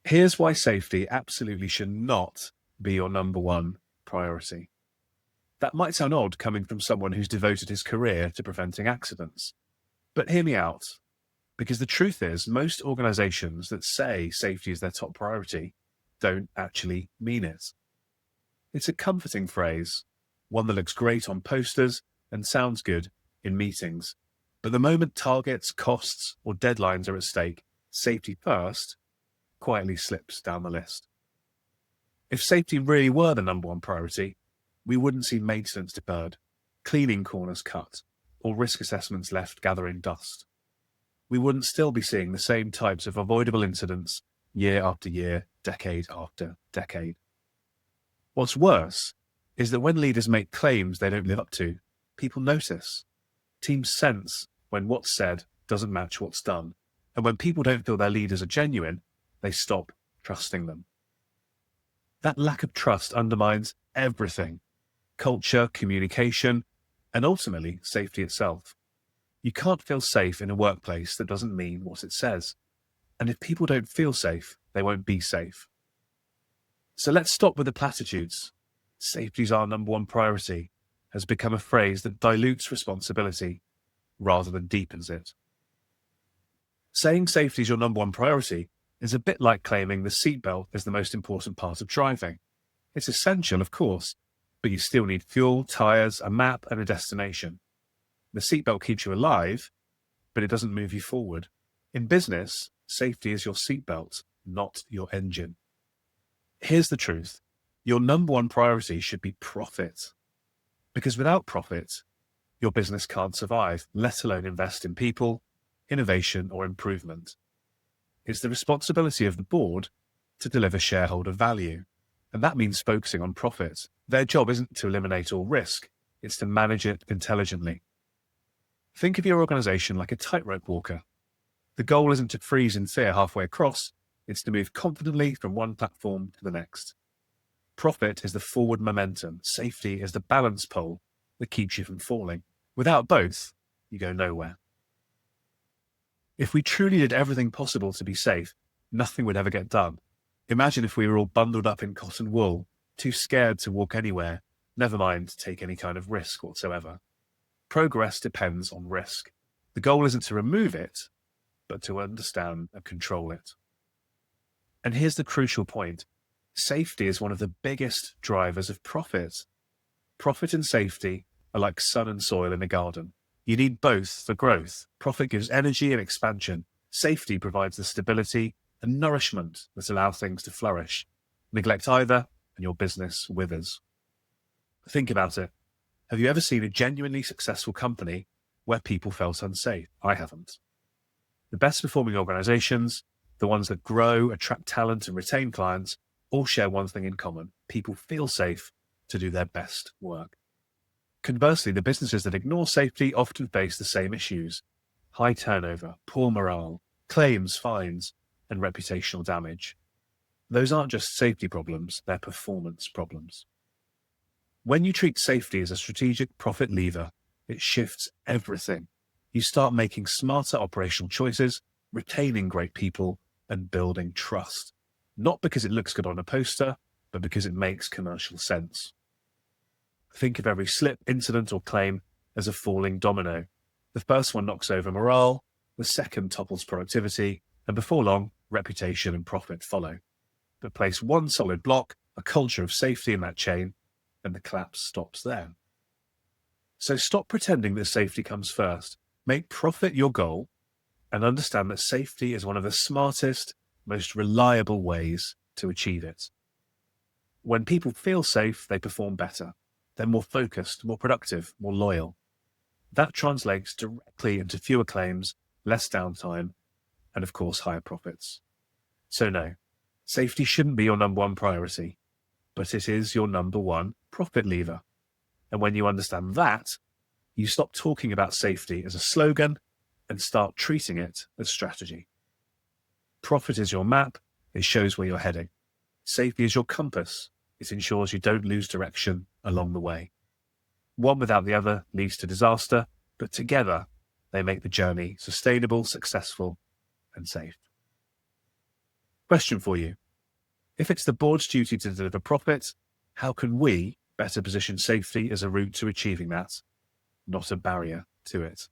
Here's why safety absolutely should not be your number one priority. That might sound odd coming from someone who's devoted his career to preventing accidents. But hear me out, because the truth is, most organizations that say safety is their top priority don't actually mean it. It's a comforting phrase, one that looks great on posters and sounds good in meetings. But the moment targets, costs, or deadlines are at stake, safety first quietly slips down the list. If safety really were the number one priority, we wouldn't see maintenance deferred, cleaning corners cut, or risk assessments left gathering dust. We wouldn't still be seeing the same types of avoidable incidents year after year, decade after decade. What's worse is that when leaders make claims they don't live up to, people notice. Teams sense when what's said doesn't match what's done. And when people don't feel their leaders are genuine, they stop trusting them. That lack of trust undermines everything: culture, communication, and ultimately safety itself. You can't feel safe in a workplace that doesn't mean what it says. And if people don't feel safe, they won't be safe. So let's stop with the platitudes. Safety's our number one priority has become a phrase that dilutes responsibility rather than deepens it. Saying safety is your number one priority is a bit like claiming the seatbelt is the most important part of driving. It's essential, of course, but you still need fuel, tires, a map, and a destination. The seatbelt keeps you alive, but it doesn't move you forward. In business, safety is your seatbelt, not your engine. Here's the truth. Your number one priority should be profit. Because without profit, your business can't survive, let alone invest in people, innovation, or improvement. It's the responsibility of the board to deliver shareholder value. And that means focusing on profit. Their job isn't to eliminate all risk, it's to manage it intelligently. Think of your organization like a tightrope walker. The goal isn't to freeze in fear halfway across, it's to move confidently from one platform to the next. Profit is the forward momentum. Safety is the balance pole that keeps you from falling. Without both, you go nowhere. If we truly did everything possible to be safe, nothing would ever get done. Imagine if we were all bundled up in cotton wool, too scared to walk anywhere, never mind to take any kind of risk whatsoever. Progress depends on risk. The goal isn't to remove it, but to understand and control it. And here's the crucial point. Safety is one of the biggest drivers of profit. Profit and safety are like sun and soil in a garden. You need both for growth. Profit gives energy and expansion. Safety provides the stability and nourishment that allow things to flourish. Neglect either, and your business withers. Think about it. Have you ever seen a genuinely successful company where people felt unsafe? I haven't. The best performing organizations, the ones that grow, attract talent, and retain clients, all share one thing in common. People feel safe to do their best work. Conversely, the businesses that ignore safety often face the same issues: high turnover, poor morale, claims, fines, and reputational damage. Those aren't just safety problems, they're performance problems. When you treat safety as a strategic profit lever, it shifts everything. You start making smarter operational choices, retaining great people, and building trust. Not because it looks good on a poster, but because it makes commercial sense. Think of every slip, incident, or claim as a falling domino. The first one knocks over morale, the second topples productivity, and before long, reputation and profit follow. But place one solid block, a culture of safety in that chain, and the collapse stops there. So stop pretending that safety comes first. Make profit your goal, and understand that safety is one of the smartest, most reliable ways to achieve it. When people feel safe, they perform better. They're more focused, more productive, more loyal. That translates directly into fewer claims, less downtime, and of course, higher profits. So no, safety shouldn't be your number one priority, but it is your number one profit lever. And when you understand that, you stop talking about safety as a slogan and start treating it as strategy. Profit is your map. It shows where you're heading. Safety is your compass. It ensures you don't lose direction along the way. One without the other leads to disaster, but together they make the journey sustainable, successful, and safe. Question for you. If it's the board's duty to deliver profit, how can we better position safety as a route to achieving that, not a barrier to it?